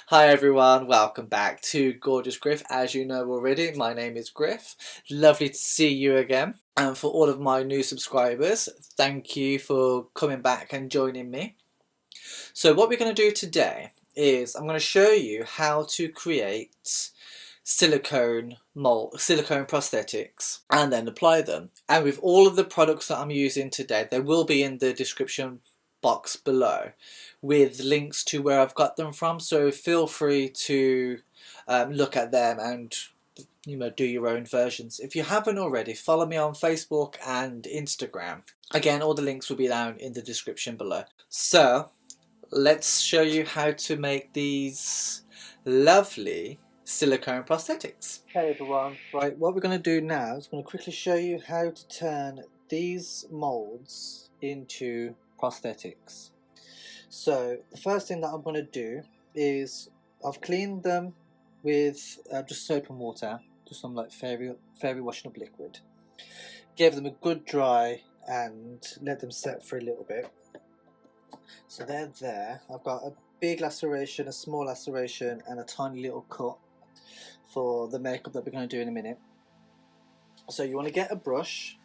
Hi everyone, welcome back to Gorgeous Griff. As you know already, my name is Griff. Lovely to see you again. And for all of my new subscribers, thank you for coming back and joining me. So what we're going to do today is I'm going to show you how to create silicone prosthetics and then apply them. And with all of the products that I'm using today, they will be in the description box below with links to where I've got them from, so feel free to look at them and do your own versions. If you haven't already, follow me on Facebook and Instagram. Again, all the links will be down in the description below. So let's show you how to make these lovely silicone prosthetics. Hey everyone, right, what we're going to do now is I'm going to quickly show you how to turn these molds into prosthetics. So the first thing that I'm going to do is I've cleaned them with just soap and water, just some like fairy washing up liquid. Gave them a good dry and let them set for a little bit. So they're there. I've got a big laceration, a small laceration and a tiny little cut for the makeup that we're going to do in a minute. So you want to get a brush,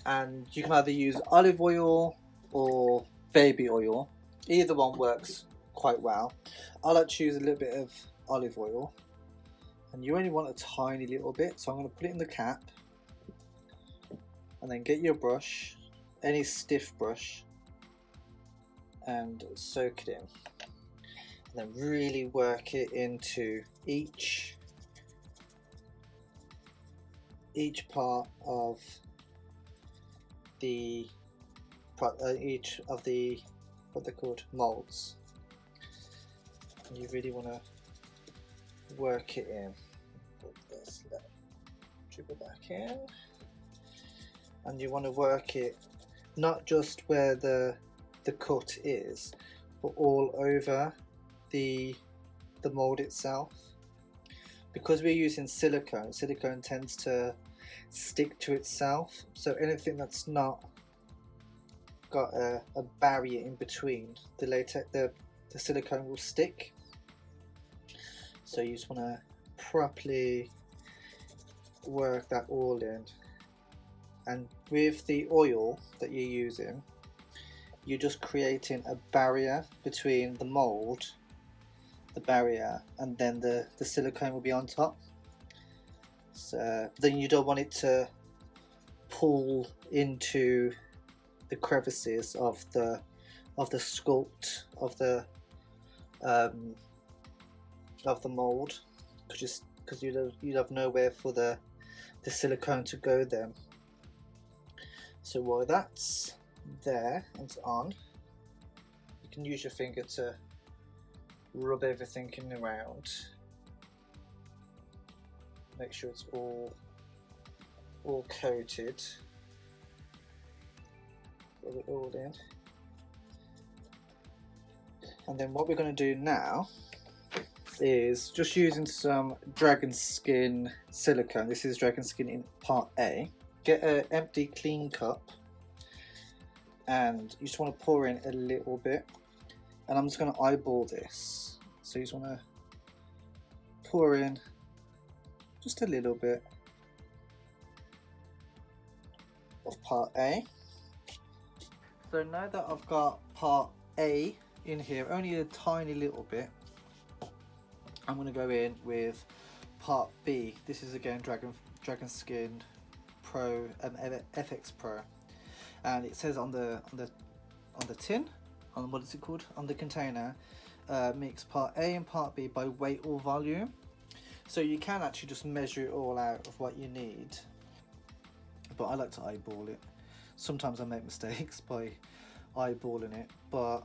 and you can either use olive oil or baby oil. Either one works quite well. I like to use a little bit of olive oil, and you only want a tiny little bit, so I'm going to put it in the cap and then get your brush, any stiff brush, and soak it in, and then really work it into each part of each of the what they're called molds. And you really want to work it in. Put this, dribble back in, and you want to work it not just where the cut is, but all over the mold itself. Because we're using silicone tends to stick to itself, so anything that's not got a barrier in between, the silicone will stick. So you just want to properly work that all in, and with the oil that you're using, you're just creating a barrier between the mold, and then the silicone will be on top. So then you don't want it to pull into the crevices of the sculpt of the mold, because you'd have nowhere for the silicone to go then. So while that's there and it's on, you can use your finger to rub everything in around, make sure it's all coated. Rub it all in, and then what we're going to do now is just using some dragon skin silicone. This is dragon skin in part A. Get an empty clean cup, and you just want to pour in a little bit, and I'm just going to eyeball this. So you just want to pour in just a little bit of part A. So now that I've got part A in here, only a tiny little bit, I'm going to go in with part B. This is again Dragon Skin Pro FX Pro, and it says on the tin, on what is it called, on the container, mix part A and part B by weight or volume. So you can actually just measure it all out of what you need, but I like to eyeball it. Sometimes I make mistakes by eyeballing it, but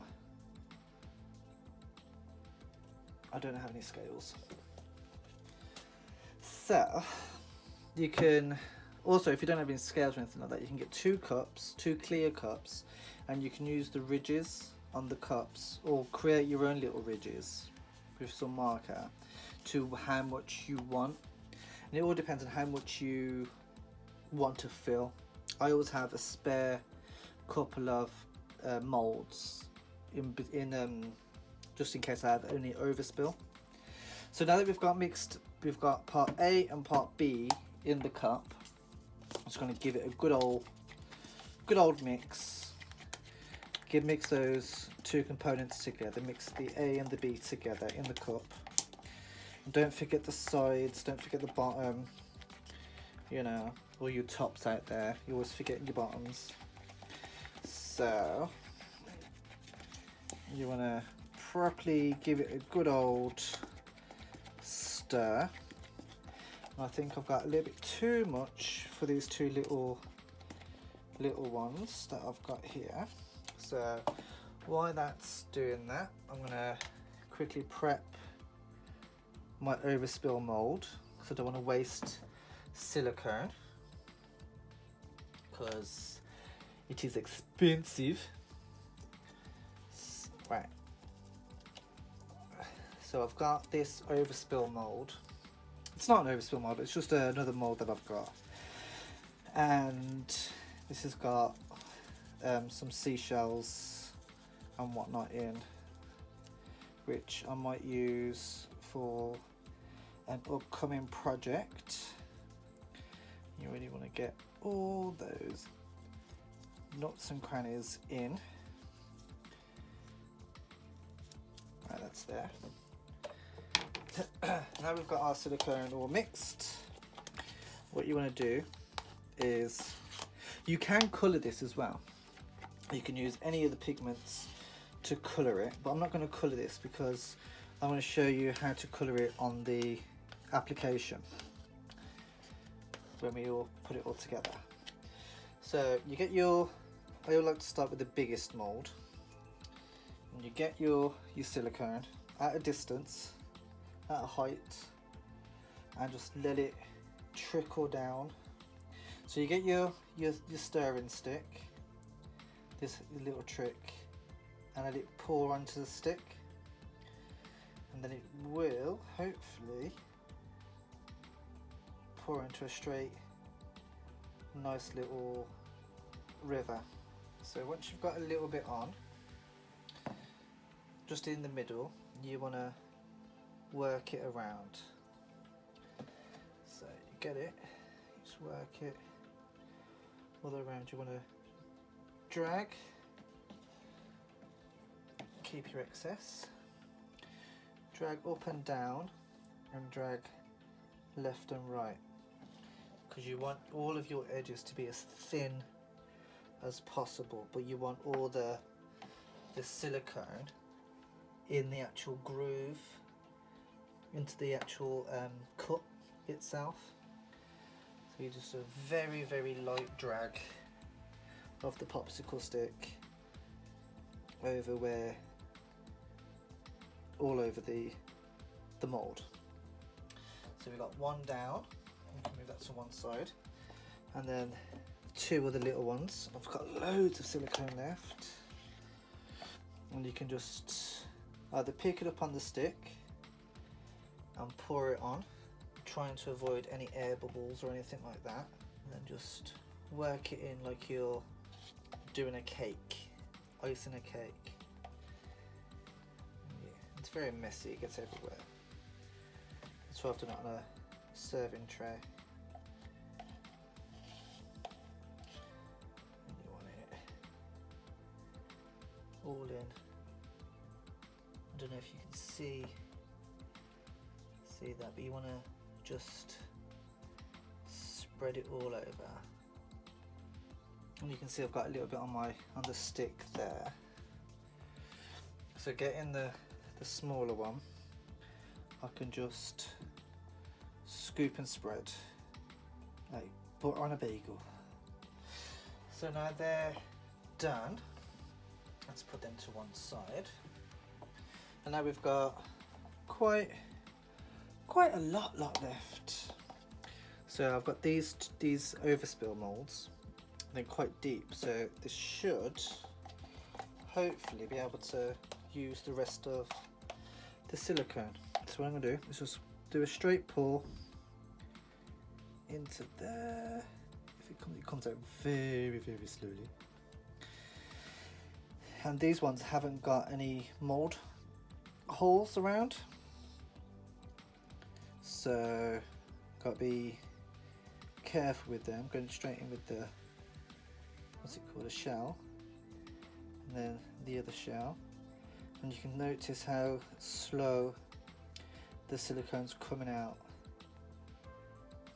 I don't have any scales. So you can also, if you don't have any scales or anything like that, you can get two clear cups, and you can use the ridges on the cups, or create your own little ridges with some marker to how much you want, and it all depends on how much you want to fill. I always have a spare couple of molds in just in case I have any overspill. So now that we've got part A and part B in the cup, I'm just going to give it a good old mix. Mix those two components together. Mix the A and the B together in the cup. And don't forget the sides. Don't forget the bottom. You know, all your tops out there. You always forget your bottoms. So you want to properly give it a good old stir. I think I've got a little bit too much for these two little ones that I've got here. So while that's doing that, I'm gonna quickly prep my overspill mold because I don't want to waste silicone because it is expensive. Right. So I've got this overspill mold. It's not an overspill mold, it's just another mold that I've got. And this has got some seashells and whatnot in, which I might use for an upcoming project. You really want to get all those nuts and crannies in. Right, that's there. Now we've got our silicone all mixed. What you want to do is, you can colour this as well. You can use any of the pigments to colour it, but I'm not going to colour this because I want to show you how to colour it on the application when we all put it all together. So you get your, I like to start with the biggest mould, and you get your silicone at a distance, at a height, and just let it trickle down. So you get your stirring stick, this little trick, and let it pour onto the stick, and then it will hopefully pour into a straight, nice little river. So once you've got a little bit on, just in the middle, you want to work it around. So you get it, just work it all the way around. You want to drag, keep your excess, drag up and down, and drag left and right, because you want all of your edges to be as thin as possible, but you want all the silicone in the actual groove, into the actual cup itself. So you just a very, very light drag of the popsicle stick over where, all over the mould. So we've got one down, you can move that to one side, and then two other little ones. I've got loads of silicone left, and you can just either pick it up on the stick and pour it on, trying to avoid any air bubbles or anything like that, and then just work it in like you're doing a cake, icing a cake. Yeah, it's very messy, it gets everywhere. That's why I've done it on a serving tray. And you want it all in. I don't know if you can see that, but you want to just spread it all over. And you can see I've got a little bit on the stick there. So getting the smaller one, I can just scoop and spread like butter on a bagel. So now they're done, let's put them to one side. And now we've got quite a lot left. So I've got these overspill molds. They're quite deep, so this should hopefully be able to use the rest of the silicone. So what I'm going to do is just do a straight pour into there. If it comes out very, very slowly. And these ones haven't got any mold holes around, So got to be careful with them. Going straight in with the, what's it called, a shell, and then the other shell, and you can notice how slow the silicone's coming out,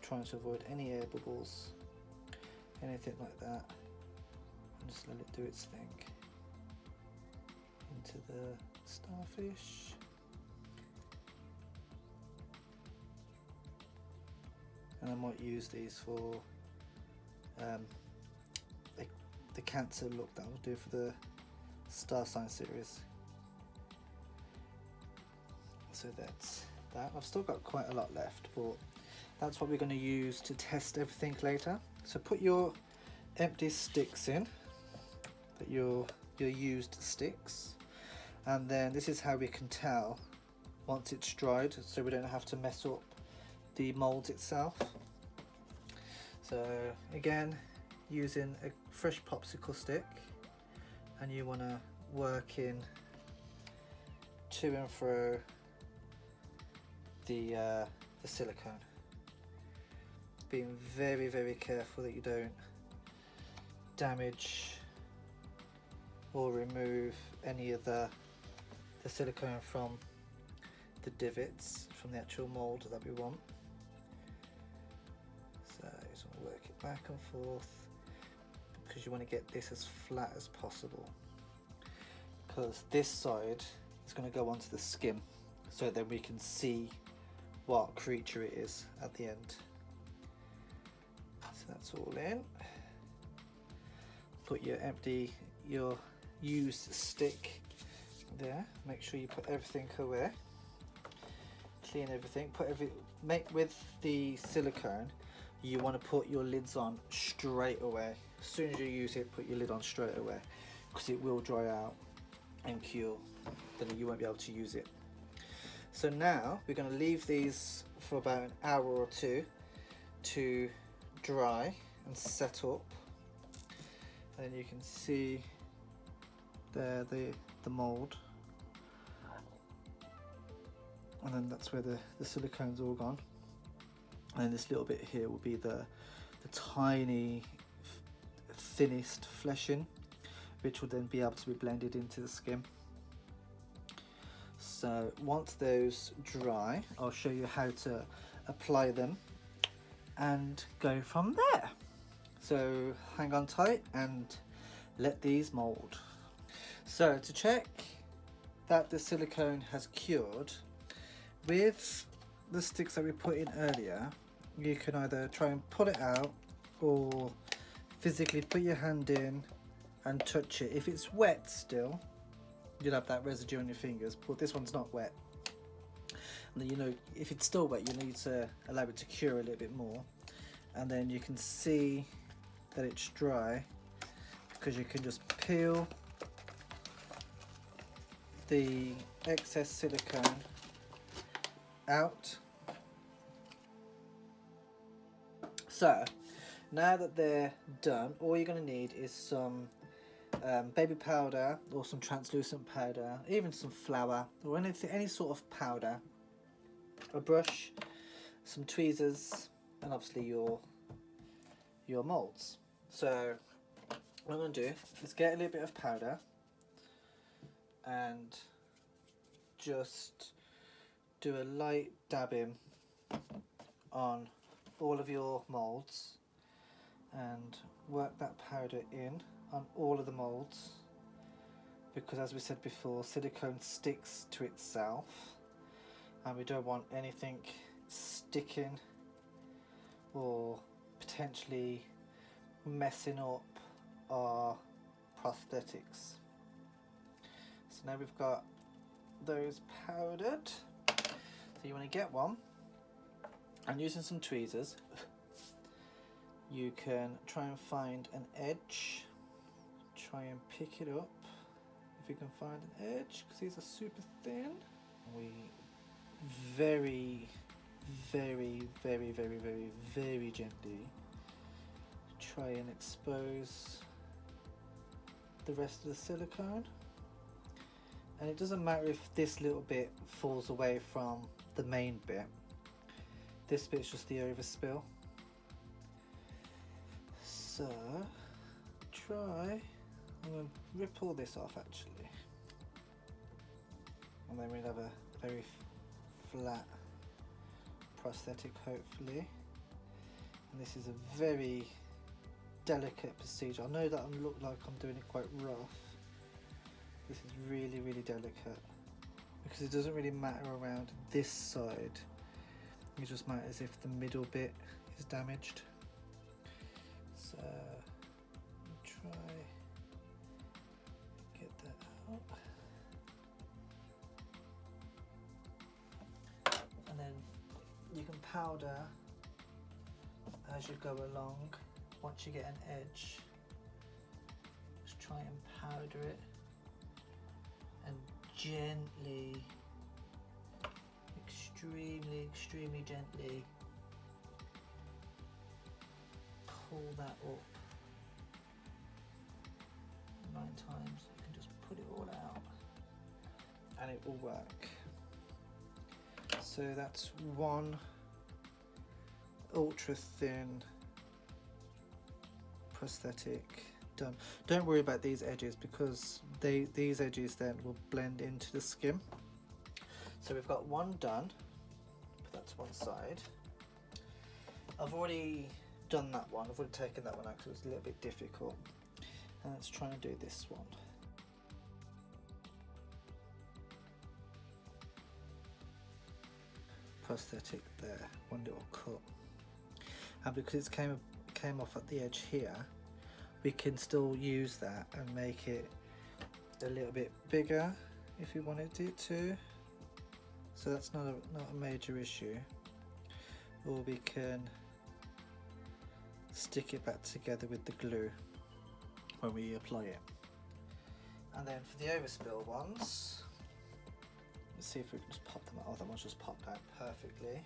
trying to avoid any air bubbles, anything like that, and just let it do its thing into the starfish. And I might use these for the cancer look that I'll do for the star sign series. So that's that. I've still got quite a lot left, but that's what we're going to use to test everything later. So put your empty sticks in, your used sticks, and then this is how we can tell once it's dried, so we don't have to mess up the mould itself. So again, using a fresh popsicle stick, and you want to work in to and fro the silicone, being very careful that you don't damage or remove any of the silicone from the divots from the actual mould that we want. So you just want to work it back and forth, because you want to get this as flat as possible, because this side is going to go onto the skin, so then we can see what creature it is at the end. So that's all in. Put your used stick there. Make sure you put everything away. Clean everything. With the silicone, you want to put your lids on straight away. As soon as you use it, put your lid on straight away, because it will dry out and cure. Then you won't be able to use it. So now we're going to leave these for about an hour or two to dry and set up. And you can see there the mould, and then that's where the silicone's all gone. And then this little bit here will be the tiny thinnest fleshing, which will then be able to be blended into the skin. So once those dry, I'll show you how to apply them and go from there. So hang on tight and let these mould. So to check that the silicone has cured, with the sticks that we put in earlier, you can either try and pull it out or physically put your hand in and touch it. If it's wet still, you'll have that residue on your fingers, but this one's not wet. And then, you know, if it's still wet, you need to allow it to cure a little bit more, and then you can see that it's dry, because you can just peel the excess silicone out. So now that they're done, all you're going to need is some baby powder, or some translucent powder, even some flour, or any sort of powder, a brush, some tweezers, and obviously your moulds. So what I'm going to do is get a little bit of powder and just do a light dabbing on all of your moulds, and work that powder in on all of the moulds, because as we said before, silicone sticks to itself, and we don't want anything sticking or potentially messing up our prosthetics. So now we've got those powdered. So you want to get one, and using some tweezers, you can try and find an edge. Try and pick it up if you can find an edge, because these are super thin. We very gently try and expose the rest of the silicone. And it doesn't matter if this little bit falls away from the main bit, This bit's just the overspill. So I'm going to rip all this off actually, and then we'll have a very flat prosthetic hopefully. And this is a very delicate procedure. I know that I look like I'm doing it quite rough. This is really, really delicate because it doesn't really matter around this side. It just matters if the middle bit is damaged. So try get that out. And then you can powder as you go along. Once you get an edge, just try and powder it and gently, extremely gently pull that up 9 times. You can just put it all out and it will work. So that's one ultra thin prosthetic done. Don't worry about these edges because these edges then will blend into the skin. So we've got one done, but that's one side. I've already done that one. I've already taken that one out because it was a little bit difficult. And let's try and do this one. Prosthetic there, one little cut. And because it came off at the edge here, we can still use that and make it a little bit bigger if we wanted it to. So that's not a major issue. Or we can stick it back together with the glue when we apply it. And then for the overspill ones, let's see if we can just pop them out. Oh, that one's just popped out perfectly.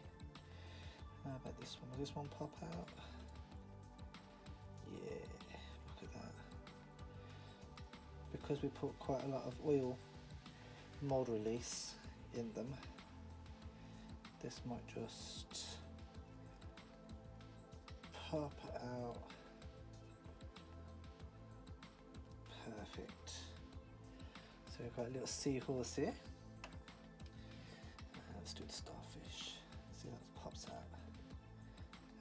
How about this one? Will this one pop out? Yeah, look at that. Because we put quite a lot of oil mold release in them, this might just pop out. Perfect. So we've got a little seahorse here. Let's do the starfish. See, that pops out.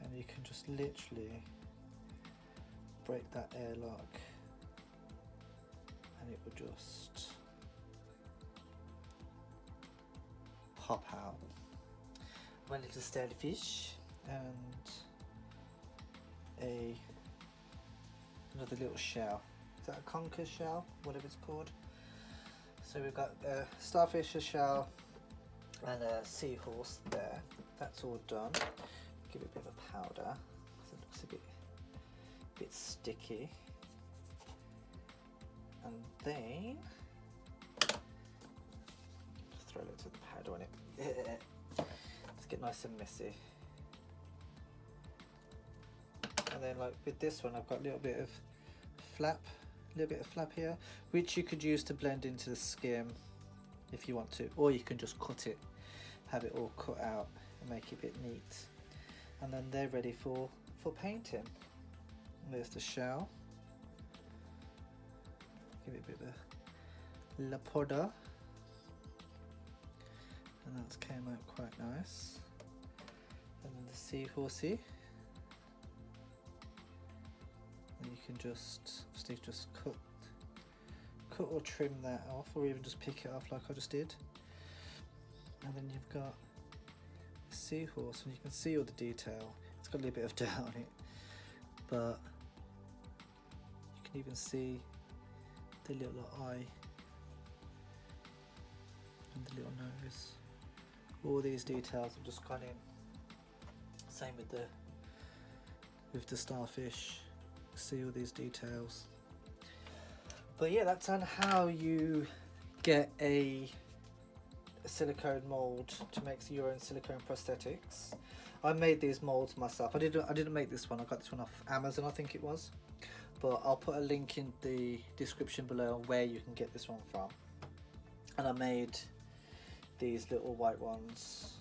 And you can just literally break that airlock and it will just pop out. One little starfish and another little shell. Is that a conker shell? Whatever it's called. So we've got a starfish, a shell and a seahorse there. That's all done. Give it a bit of a powder because it looks a bit sticky. And then just throw a little of the powder on it. Let's get nice and messy. And then like with this one I've got a little bit of flap here, which you could use to blend into the skin if you want to, or you can just cut it, have it all cut out and make it a bit neat. And then they're ready for painting. And there's the shell. Give it a bit of a la poda. And that's came out quite nice. And then the seahorsey. And you can just cut or trim that off, or even just pick it off like I just did. And then you've got a seahorse, and you can see all the detail. It's got a little bit of dirt on it, but you can even see the little eye and the little nose. All these details have just gone in. Same with the starfish. See all these details. But yeah, that's on how you get a silicone mold to make your own silicone prosthetics. I made these molds myself. I didn't make this one. I got this one off Amazon, I think it was. But I'll put a link in the description below on where you can get this one from. And I made these little white ones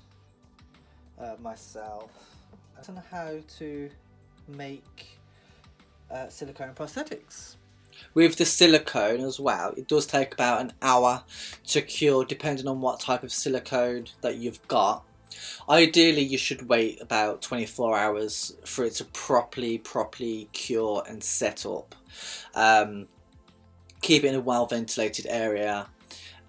myself. I don't know how to make silicone prosthetics. With the silicone as well, it does take about an hour to cure depending on what type of silicone that you've got. Ideally you should wait about 24 hours for it to properly cure and set up. Keep it in a well ventilated area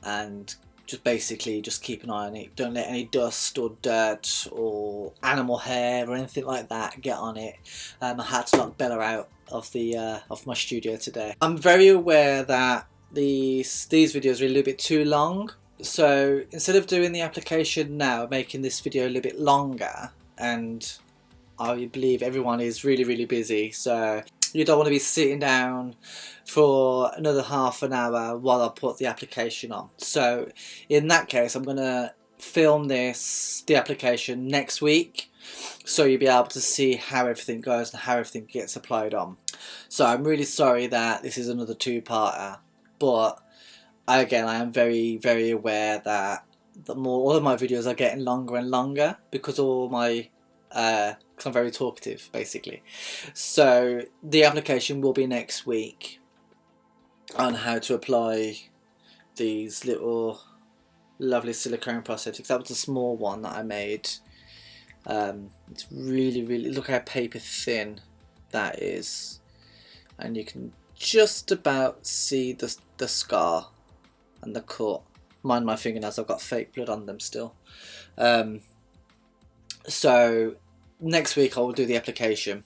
and just keep an eye on it. Don't let any dust or dirt or animal hair or anything like that get on it. I had to knock Bella out of my studio today. I'm very aware that these videos are a little bit too long, so instead of doing the application now, making this video a little bit longer, and I believe everyone is really busy, so you don't want to be sitting down for another half an hour while I put the application on. So in that case, I'm going to film the application next week, so you'll be able to see how everything goes and how everything gets applied on. So I'm really sorry that this is another two-parter, but again, I am very aware that all of my videos are getting longer and longer because because I'm very talkative, basically. So the application will be next week on how to apply these little lovely silicone prosthetics. That was a small one that I made. It's really, look how paper thin that is, and you can just about see the scar and the cut. Mind my fingernails, I've got fake blood on them still. So next week I will do the application.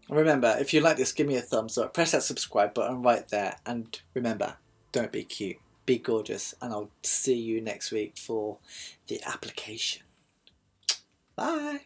Remember, if you like this, give me a thumbs up, press that subscribe button right there, and remember, don't be cute, be gorgeous, and I'll see you next week for the application. Bye.